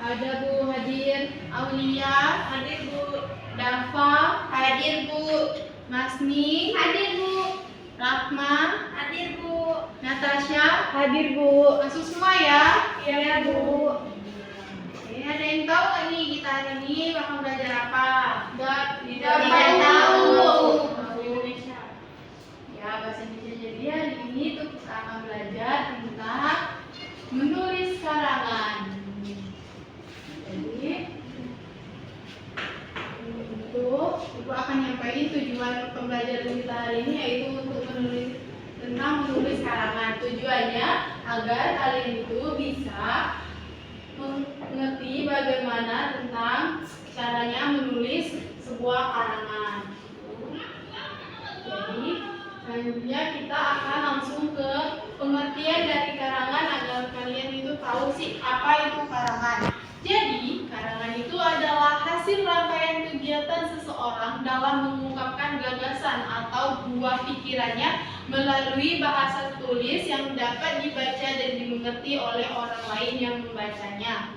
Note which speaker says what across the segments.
Speaker 1: Ada Bu hadir. Aulia hadir Bu. Dafa hadir Bu. Masni hadir Bu. Rahma hadir Bu. Natasha hadir Bu. Masuk semua ya? Iya Bu. Oke, ada yang tahu nggak nih kita hari ini bakal belajar apa? Tidak tahu. Bahasa Indonesia. Ya, bahasa Indonesia. Jadi hari ini tuh kita akan belajar tentang menulis karangan. Jadi Ibu akan nyampaikan tujuan pembelajaran kita hari ini, yaitu untuk menulis karangan. Tujuannya agar kalian itu bisa mengerti bagaimana tentang caranya menulis sebuah karangan. Jadi selanjutnya kita akan langsung ke pengertian dari karangan agar kalian itu tahu sih apa itu karangan. Jadi karangan itu adalah hasil rangkaian kegiatan seseorang dalam mengungkapkan gagasan atau buah pikirannya melalui bahasa tulis yang dapat dibaca dan dimengerti oleh orang lain yang membacanya.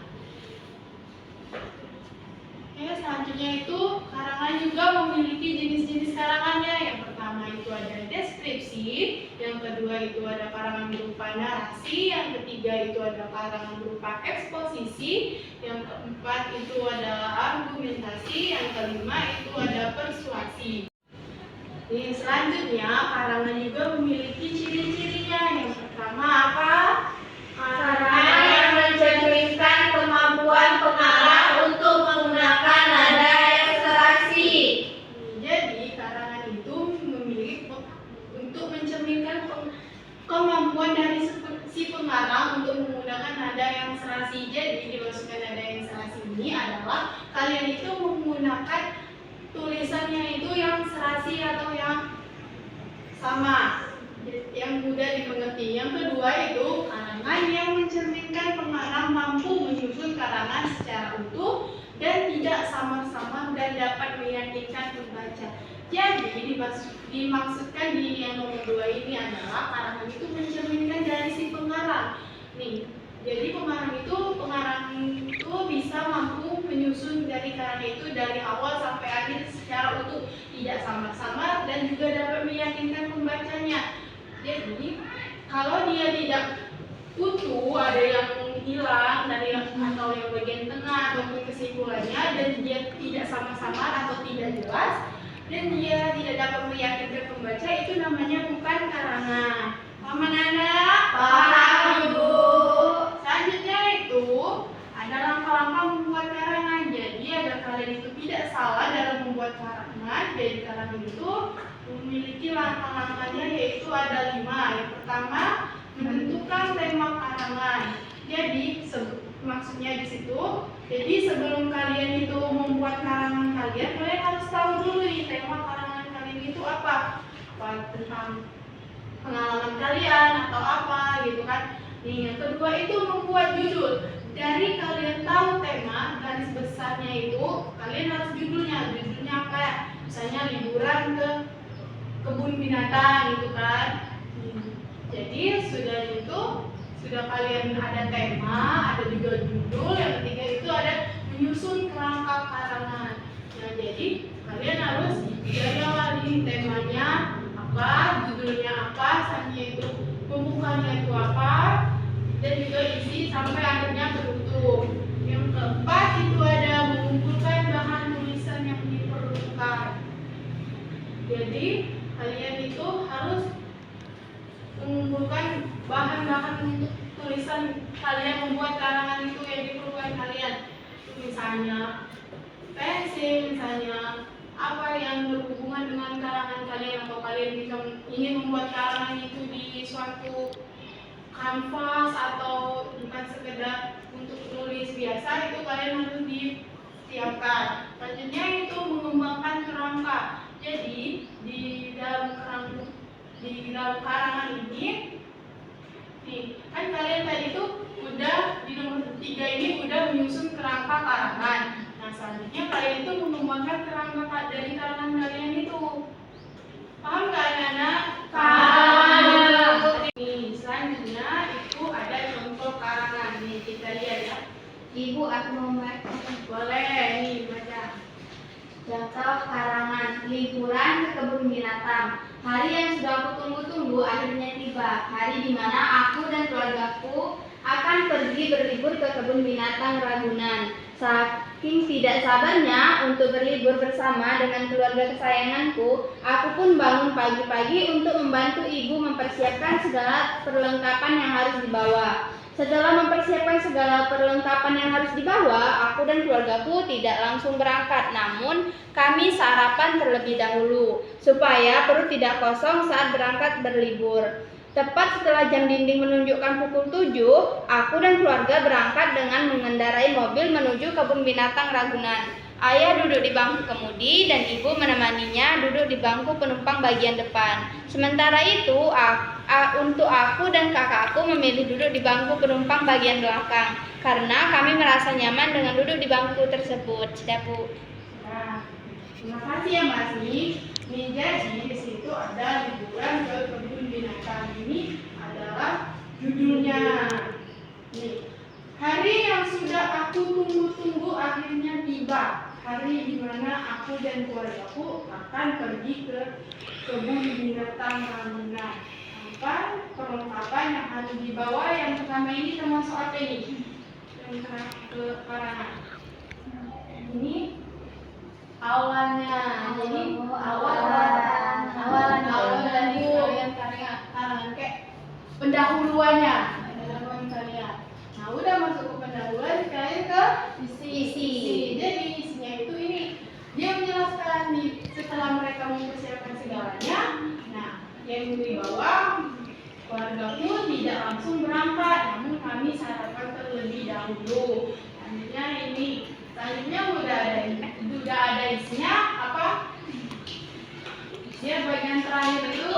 Speaker 1: Oke, selanjutnya itu karangan juga memiliki jenis-jenis karangannya. Yang pertama itu ada deskripsi, yang kedua itu ada karangan berupa narasi, yang ketiga itu ada karangan berupa eksposisi, yang keempat itu adalah argumentasi, yang kelima itu ada persuasi. Ini selanjutnya karangan juga memiliki ciri-cirinya. Yang pertama apa? Karangan yang mencerminkan kemampuan pengarang untuk menggunakan nada yang serasi. Jadi karangan itu memiliki untuk mencerminkan kemampuan dari si pengarang untuk menggunakan nada yang serasi. Jadi dimaksudkan nada yang serasi ini adalah kalian itu menggunakan tulisannya itu yang serasi atau yang sama, yang mudah dimengerti. Yang kedua itu karangan yang mencerminkan pengarang mampu menyusun karangan secara utuh dan tidak samar-samar dan dapat meyakinkan pembaca. Jadi dimaksudkan di yang nomor 2 ini adalah karangan itu mencerminkan dari si pengarang. Nih, jadi pengarang itu bisa mampu menyusun dari karangan itu dari awal sampai akhir secara utuh, tidak samar-samar dan juga dapat meyakinkan pembacanya. Jadi kalau dia tidak utuh, ada yang hilang dari atau yang bagian tengah ataupun kesimpulannya, dan dia tidak samar-samar atau tidak jelas, dan dia tidak dapat meyakinkan pembaca, itu namanya bukan karangan. Paham anak? Paham Ibu. Selanjutnya itu ada langkah-langkah membuat karangan. Jadi agar kalian itu tidak salah dalam membuat karangan, jadi karangan itu memiliki langkah-langkahnya, yaitu ada 5. Yang pertama, menentukan tema karangan. Jadi maksudnya di situ, jadi sebelum kalian itu membuat karangan kalian harus tahu dulu nih tema karangan kalian itu apa tentang pengalaman kalian atau apa gitu kan. Nih, yang kedua itu membuat judul. Dari kalian tahu tema, garis besarnya itu kalian harus judulnya apa? Misalnya liburan ke kebun binatang gitu kan. Jadi sudah kalian ada tema, ada juga judul. Yang ketiga itu ada menyusun kerangka karangan. Nah, jadi kalian harus jaga ini temanya apa, judulnya apa, misalnya itu pembukanya itu apa, dan juga isi sampai akhirnya berutuh. Yang keempat itu ada mengumpulkan bahan tulisan yang diperlukan. Jadi kalian itu harus mengumpulkan bahan-bahan untuk tulisan kalian membuat karangan itu yang diperlukan kalian. Misalnya pensil, misalnya apa yang berhubungan dengan karangan kalian, atau kalian bisa ingin membuat karangan itu di suatu kanvas atau bukan sekedar untuk nulis biasa, itu kalian harus disiapkan. Selanjutnya itu mengembangkan kerangka. Jadi di dalam karangan ini nih, kan kalian tadi itu udah di nomor 3 ini udah menyusun kerangka karangan. Nah, selanjutnya kalian itu mengembangkan kerangka dari karangan kalian itu. Paham nggak anak-anak? Paham. Nih, selanjutnya itu ada contoh karangan. Nih, kita lihat ya.
Speaker 2: Ibu, aku mau baca.
Speaker 1: Boleh, nih baca.
Speaker 2: Contoh karangan liburan ke kebun binatang. Hari yang sudah aku tunggu-tunggu akhirnya tiba. Hari di mana aku dan keluargaku akan pergi berlibur ke kebun binatang Ragunan. Saking tidak sabarnya untuk berlibur bersama dengan keluarga kesayanganku, aku pun bangun pagi-pagi untuk membantu ibu mempersiapkan segala perlengkapan yang harus dibawa. Setelah mempersiapkan segala perlengkapan yang harus dibawa, aku dan keluargaku tidak langsung berangkat, namun kami sarapan terlebih dahulu, supaya perut tidak kosong saat berangkat berlibur. Tepat setelah jam dinding menunjukkan pukul 7, aku dan keluarga berangkat dengan mengendarai mobil menuju kebun binatang Ragunan. Ayah duduk di bangku kemudi dan ibu menemaninya duduk di bangku penumpang bagian depan. Sementara itu, untuk aku dan kakakku memilih duduk di bangku penumpang bagian belakang karena kami merasa nyaman dengan duduk di bangku tersebut. Sudah, Bu.
Speaker 1: Nah, terima kasih ya Mas Nih. Jadi di situ ada liburan ke kebun binatang. Ini adalah judulnya. Nih, hari yang sudah aku tunggu-tunggu akhirnya tiba. Hari di mana aku dan keluargaku akan pergi ke kebun binatang Ragunan. Apa perlengkapan yang harus dibawa? Yang pertama ini termasuk apa ini? Yang ke karangan. Ini awalnya. Jadi awalan dari kalian karangan kayak pendahuluannya. Kalian. Nah, udah masuk ke pendahuluan, sekarang ke isi. Jadi isinya itu ini. Dia menjelaskan setelah mereka mempersiapkan segalanya. Nah, yang dibawa keluargaku tidak langsung berangkat, namun kami sarapan terlebih dahulu. Selanjutnya udah ada isinya apa? Dia bagian terakhir itu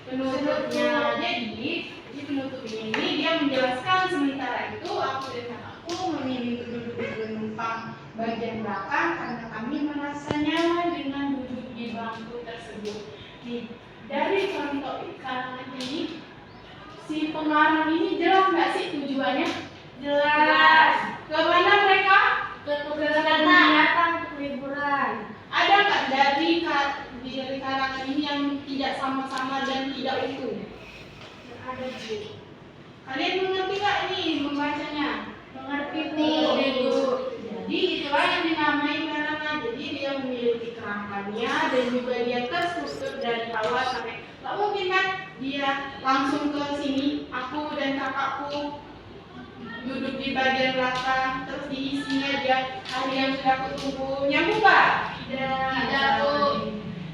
Speaker 1: penutupnya. Jadi di penutupnya ini dia menjelaskan sementara itu aku dan kakakku memilih duduk di penumpang bagian belakang karena kami merasa nyaman dengan duduk di bangku tersebut. Nih, dari contoh karangan ini, si pengarang ini jelas nggak sih tujuannya? Jelas. Kemana mereka? Ke kebun binatang untuk liburan. Ada nggak dari karangan ini yang tidak sama-sama dan tidak utuh? Ada, Bu. Kalian mengerti nggak ini membacanya? Mengerti, Bu. Jadi itulah yang dinamai karangan. Jadi dia memiliki kerangkanya dan juga dia terstruktur dari awal sampai. Nggak mungkin kan dia langsung ke sini, aku dan kakakku duduk di bagian belakang, terus diisinya dia hari yang sudah aku tunggu. Nyambung nggak? Tidak, Bu.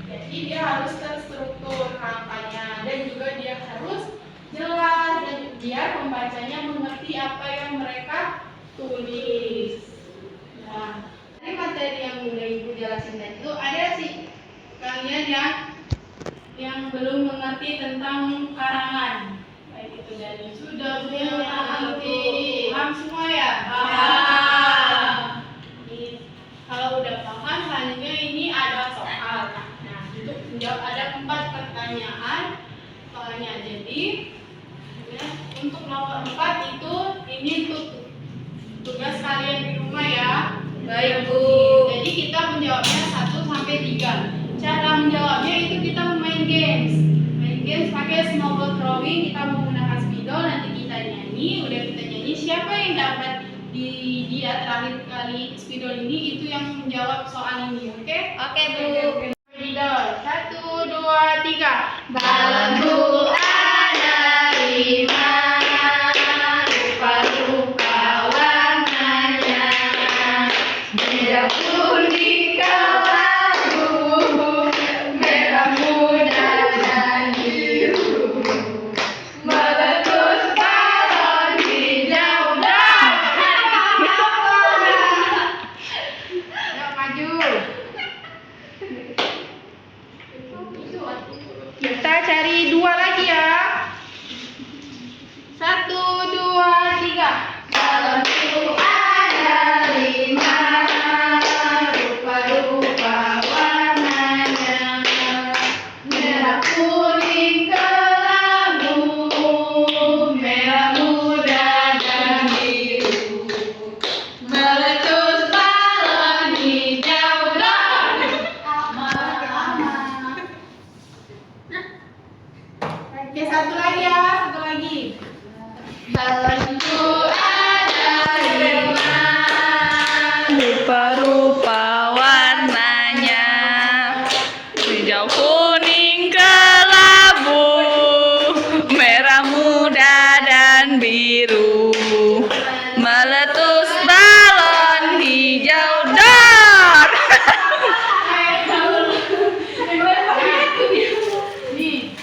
Speaker 1: Jadi dia harus terstruktur kerangkanya dan juga dia harus jelas dan biar pembacanya mengerti apa yang mereka tulis. Nah, ini materi yang udah Ibu jelasin tadi itu ada sih kalian yang belum mengerti tentang karangan. Baik itu dari sudah mengerti. Paham semua ya? Paham. Kalau udah paham, selanjutnya ini ada soal. Nah, untuk menjawab ada 4 pertanyaan soalnya. Jadi ya, untuk nomor 4 itu ini tugas kalian di rumah ya. Baik, Bu. Jadi kita menjawabnya 1 sampai 3. Cara menjawabnya itu kita main games. Main games pakai snowball throwing, kita menggunakan spidol, nanti kita nyanyi, udah kita nyanyi siapa yang dapat di dia terakhir kali spidol ini itu yang menjawab soal ini, oke?
Speaker 2: Oke, Bu.
Speaker 1: Spidol. 1, 2, 3.
Speaker 2: Bambu ada 5, rupa-rupa warnanya, merah kuning kelabu, merah muda dan biru, meletus balon hijau dan
Speaker 1: Yuk maju. Kita cari 2 lagi
Speaker 3: meletus balon hijau dor.
Speaker 1: Nih,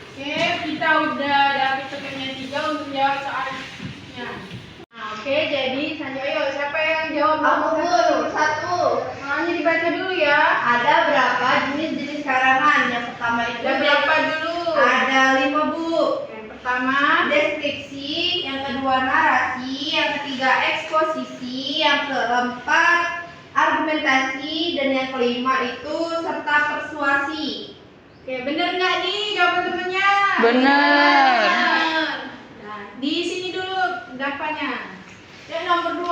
Speaker 1: oke, kita udah dapat temennya 3 untuk jawab soalnya. Nah, oke, jadi Sanjoyo, siapa yang jawab
Speaker 2: Aku nomor 1.
Speaker 1: soalnya dibaca dulu ya.
Speaker 2: Ada berapa jenis-jenis karangan? Yang pertama itu
Speaker 1: Ada berapa dulu?
Speaker 2: Ada 5, Bu.
Speaker 1: Yang pertama,
Speaker 2: Deskripsi, yang kedua narasi, yang ketiga eksposisi, yang keempat argumentasi, dan yang kelima itu serta persuasi.
Speaker 1: oke, bener nggak nih jawaban temennya?
Speaker 3: Bener.
Speaker 1: Nah, di sini dulu dapanya. Dan nomor 2,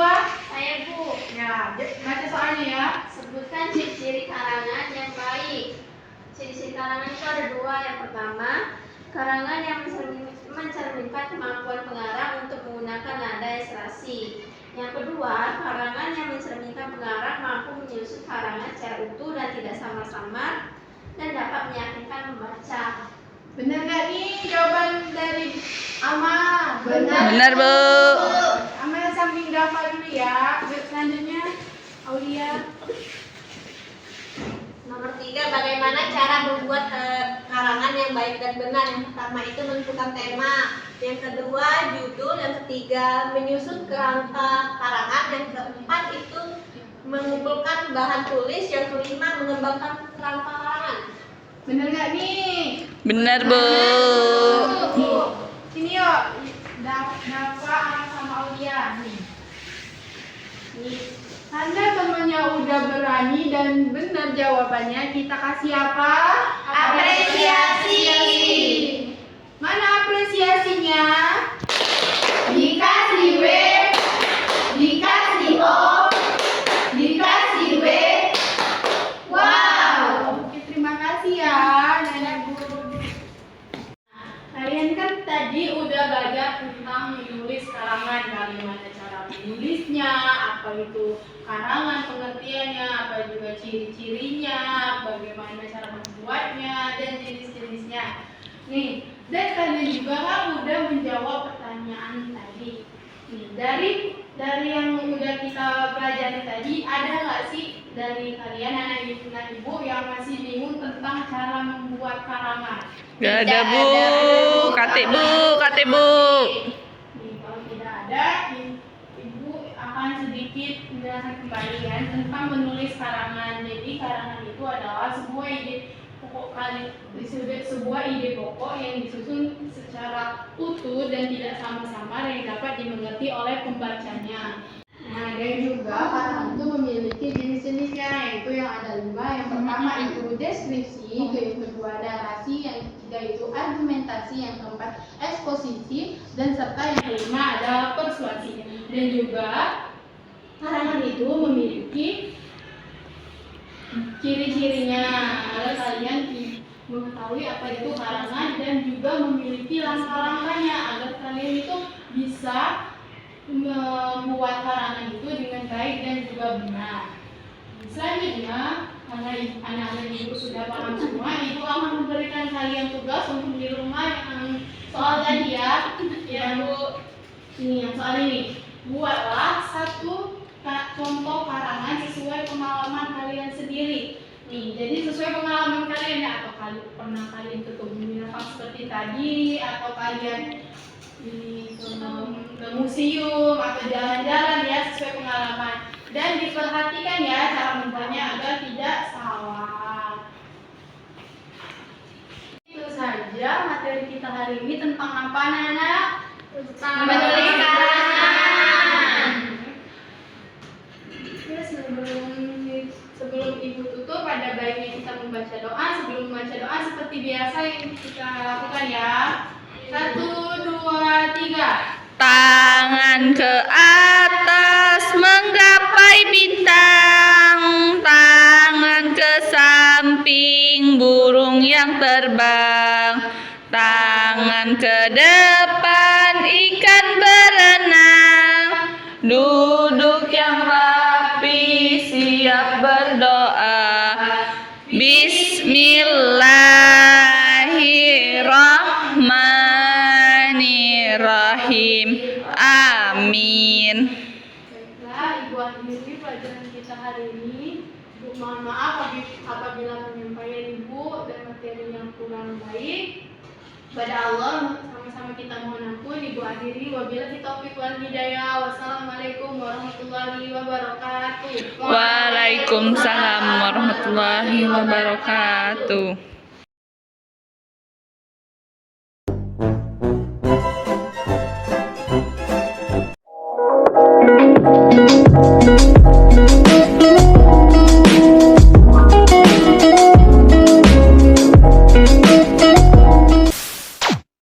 Speaker 2: Saya, Bu.
Speaker 1: ya, baca soalnya ya.
Speaker 2: Sebutkan ciri-ciri karangan yang baik. Ciri-ciri karangan itu ada 2. Yang pertama, karangan yang mencerminkan kemampuan pengarang untuk menggunakan nada ilustrasi. Yang kedua, karangan yang mencerminkan pengarang mampu menyusun karangan secara utuh dan tidak samar-samar dan dapat meyakinkan membaca.
Speaker 1: Bener nggak nih jawaban dari Amal?
Speaker 3: Bener, Bu.
Speaker 1: Amal samping Dafa dulu ya. Selanjutnya Aulia.
Speaker 4: Nomor 3, bagaimana cara membuat karangan yang baik dan benar? Yang pertama itu menentukan tema, yang kedua judul, yang ketiga menyusun kerangka karangan, yang keempat itu mengumpulkan bahan tulis, yang kelima mengembangkan kerangka karangan.
Speaker 1: Bener nggak nih?
Speaker 3: Bener, Bu.
Speaker 1: Sini yuk. Dafa sama Aulia nih. Nih. Karena temennya udah berani dan benar jawabannya, kita kasih apa?
Speaker 2: Apresiasi.
Speaker 1: Mana apresiasinya?
Speaker 2: Dikasih W, dikasih O, dikasih W. Wow.
Speaker 1: Oke, terima kasih ya, Nenek Guru. Kalian kan tadi udah belajar tentang menulis karangan, bagaimana cara menulisnya, apa itu karangan, pengertiannya, apa juga ciri-cirinya, bagaimana cara membuatnya, dan jenis-jenisnya. Nih, dan kalian juga kan udah menjawab pertanyaan tadi. Nih, dari yang udah kita pelajari tadi, ada nggak sih dari kalian anak ibu yang masih bingung tentang cara membuat karangan?
Speaker 3: Gak ada, Bu. Kate, Bu. Kate, Bu.
Speaker 1: Nih, kalau tidak ada, ibu akan sedikit menjelaskan kembali ya tentang menulis karangan. Jadi karangan itu adalah sebuah ide pokok sebuah ide pokok yang disusun secara utuh dan tidak samar-samar yang dapat dimengerti oleh pembacanya. Nah, dan juga karangan itu memiliki jenis-jenisnya, yaitu yang ada 5. Yang pertama itu deskripsi, yang kedua narasi, yang ketiga itu argumentasi, yang keempat eksposisi, dan serta yang kelima adalah persuasi. Dan juga karangan itu memiliki ciri-cirinya agar kalian mengetahui apa itu karangan dan juga memiliki langkah-langkahnya agar kalian itu bisa membuat karangan itu dengan baik dan juga benar. Selanjutnya, karena anak-anak ibu sudah paham semua, ibu akan memberikan kalian tugas untuk di rumah yang soal tadi ya. Ya, Bu. Ini yang soal ini. Buatlah satu contoh karangan sesuai pengalaman kalian sendiri. Nih, jadi sesuai pengalaman kalian ya, atau pernah kalian ke kebun binatang seperti tadi, atau kalian ke museum atau jalan-jalan ya, sesuai pengalaman. Dan diperhatikan ya cara membuatnya agar tidak salah. Itu saja materi kita hari ini tentang apa, anak-anak?
Speaker 2: Tentang menulis karangan.
Speaker 1: Ya, sebelum ibu tutup, ada baiknya kita membaca doa. Sebelum membaca doa seperti biasa yang kita lakukan ya. 1, 2, 3.
Speaker 3: Tangan ke atas menggapai bintang, tangan ke samping burung yang terbang, tangan ke depan ikan berenang, duduk yang rapi siap berdoa. Bismillahirrahmanirrahim. Amin.
Speaker 1: Baiklah, Ibu akhiri pelajaran kita hari ini. Ibu mohon maaf apabila penyampaian Ibu dan materi yang kurang baik. Pada Allah sama-sama kita mohon ampun. Ibu akhiri wabillahi taufiq wal hidayah. Wassalamualaikum warahmatullahi wabarakatuh.
Speaker 3: Waalaikumsalam warahmatullahi wabarakatuh.